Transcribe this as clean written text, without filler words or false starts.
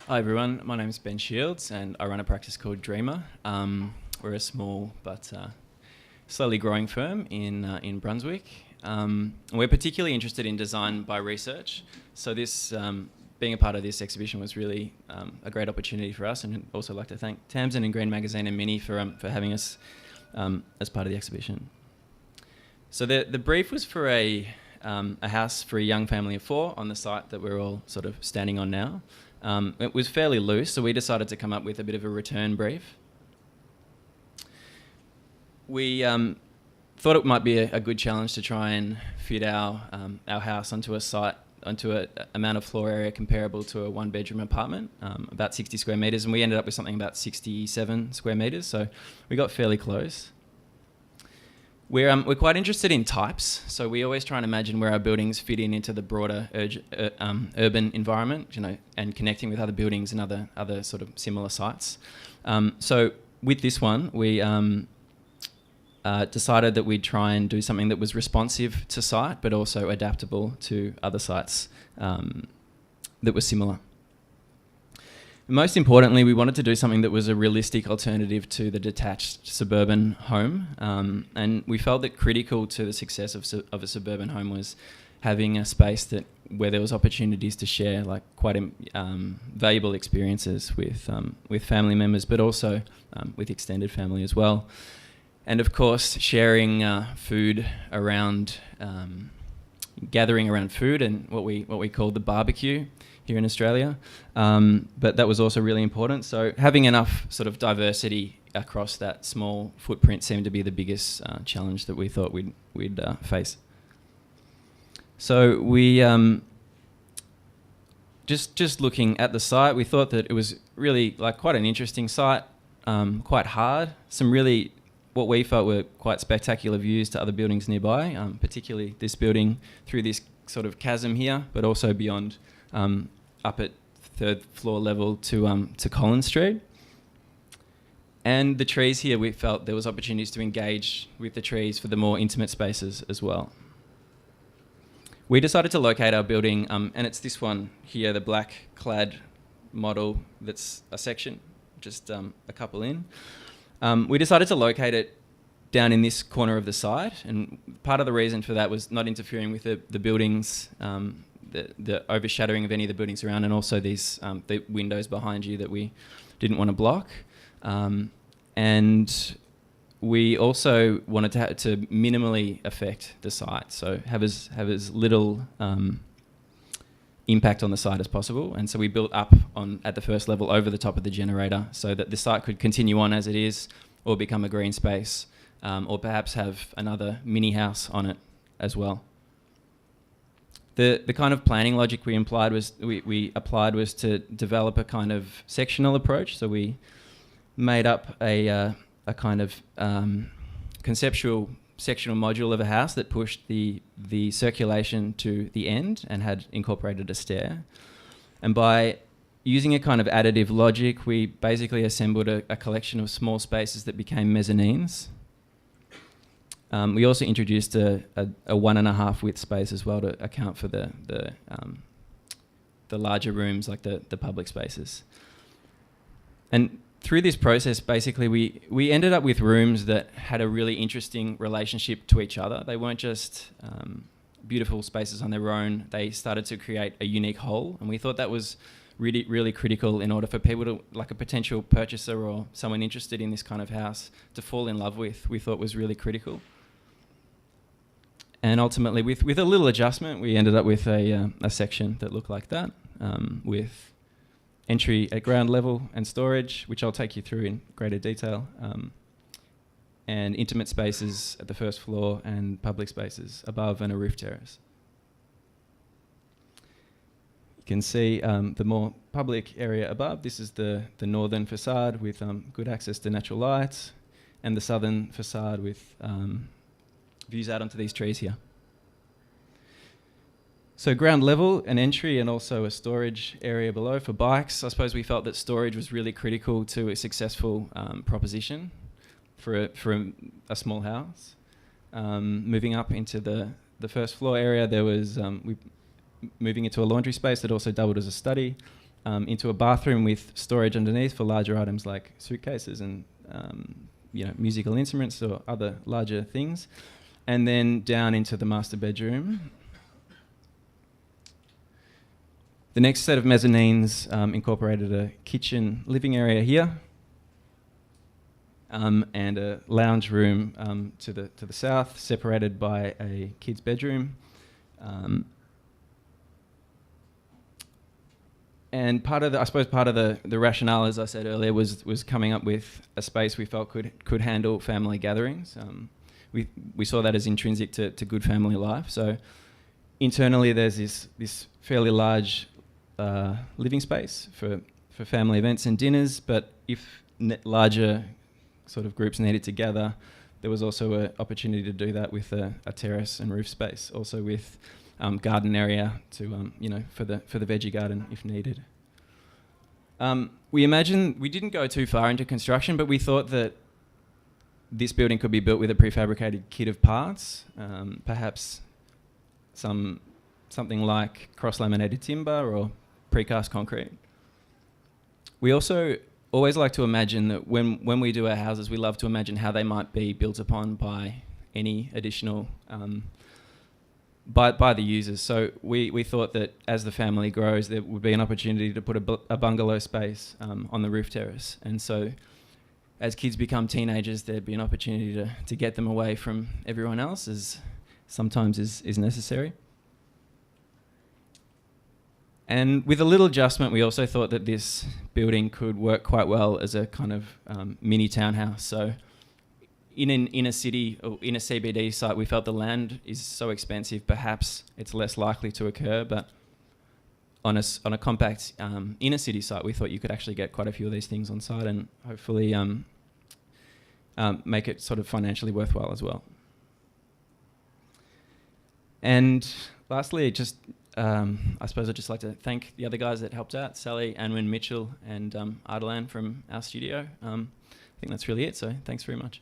Hi everyone, my name is Ben Shields and I run a practice called Dreamer. We're a small but slowly growing firm in Brunswick. We're particularly interested in design by research, so this being a part of this exhibition was really a great opportunity for us, and I'd also like to thank Tamsin and Green Magazine and Mini for having us as part of the exhibition. So the brief was for a house for a young family of 4 on the site that we're all sort of standing on now. It was fairly loose, so we decided to come up with a bit of a return brief. We thought it might be a good challenge to try and fit our house onto a site, onto an amount of floor area comparable to a 1-bedroom apartment, about 60 square metres, and we ended up with something about 67 square metres, so we got fairly close. We're quite interested in types, so we always try and imagine where our buildings fit into the broader urban environment, and connecting with other buildings and other sort of similar sites. So with this one, we decided that we'd try and do something that was responsive to site, but also adaptable to other sites that were similar. Most importantly, we wanted to do something that was a realistic alternative to the detached suburban home, and we felt that critical to the success of a suburban home was having a space where there was opportunities to share like quite valuable experiences with family members, but also with extended family as well. And of course, sharing food around, gathering around food, and what we call the barbecue here in Australia, but that was also really important. So having enough sort of diversity across that small footprint seemed to be the biggest challenge that we thought we'd face. So we just looking at the site, we thought that it was really like quite an interesting site, quite hard. Some really what we felt were quite spectacular views to other buildings nearby, particularly this building through this sort of chasm here, but also beyond. Up at 3rd floor level to Collins Street. And the trees here, we felt there was opportunities to engage with the trees for the more intimate spaces as well. We decided to locate our building, and it's this one here, the black clad model that's a section, just a couple in. We decided to locate it down in this corner of the site, and part of the reason for that was not interfering with the buildings, the overshadowing of any of the buildings around, and also these the windows behind you that we didn't want to block. And we also wanted to minimally affect the site, so have as little impact on the site as possible. And so we built up at the first level over the top of the generator so that the site could continue on as it is, or become a green space, or perhaps have another mini house on it as well. The kind of planning logic we applied was to develop a kind of sectional approach. So we made up a kind of conceptual sectional module of a house that pushed the circulation to the end and had incorporated a stair. And by using a kind of additive logic, we basically assembled a collection of small spaces that became mezzanines. We also introduced a 1.5 width space as well to account for the larger rooms, like the public spaces. And through this process, basically, we ended up with rooms that had a really interesting relationship to each other. They weren't just beautiful spaces on their own. They started to create a unique whole, and we thought that was really, really critical in order for people to, like a potential purchaser or someone interested in this kind of house, to fall in love with. We thought was really critical. And ultimately, with a little adjustment, we ended up with a section that looked like that, with entry at ground level and storage, which I'll take you through in greater detail, and intimate spaces at the first floor and public spaces above, and a roof terrace. You can see the more public area above. This is the northern facade with good access to natural light, and the southern facade with views out onto these trees here. So ground level, an entry, and also a storage area below for bikes. I suppose we felt that storage was really critical to a successful proposition for a small house. Moving up into the first floor area, there was moving into a laundry space that also doubled as a study, into a bathroom with storage underneath for larger items like suitcases and musical instruments or other larger things, and then down into the master bedroom. The next set of mezzanines incorporated a kitchen living area here, and a lounge room to the south, separated by a kid's bedroom. And part of the rationale, as I said earlier, was coming up with a space we felt could handle family gatherings. We saw that as intrinsic to good family life. So internally, there's this fairly large living space for family events and dinners. But if larger sort of groups needed to gather, there was also an opportunity to do that with a terrace and roof space, also with garden area to for the veggie garden if needed. We didn't go too far into construction, but we thought that this building could be built with a prefabricated kit of parts, perhaps something like cross-laminated timber or precast concrete. We also always like to imagine that when we do our houses, we love to imagine how they might be built upon by any additional by the users. So we thought that as the family grows, there would be an opportunity to put a bungalow space on the roof terrace. And so as kids become teenagers, there'd be an opportunity to get them away from everyone else, as sometimes is necessary. And with a little adjustment, we also thought that this building could work quite well as a kind of mini townhouse. So in an inner city or in a CBD site, we felt the land is so expensive, perhaps it's less likely to occur. But on a compact inner city site, we thought you could actually get quite a few of these things on site and hopefully make it sort of financially worthwhile as well. And lastly, I suppose I'd just like to thank the other guys that helped out, Sally, Anwin, Mitchell, and Ardalan from our studio. I think that's really it, so thanks very much.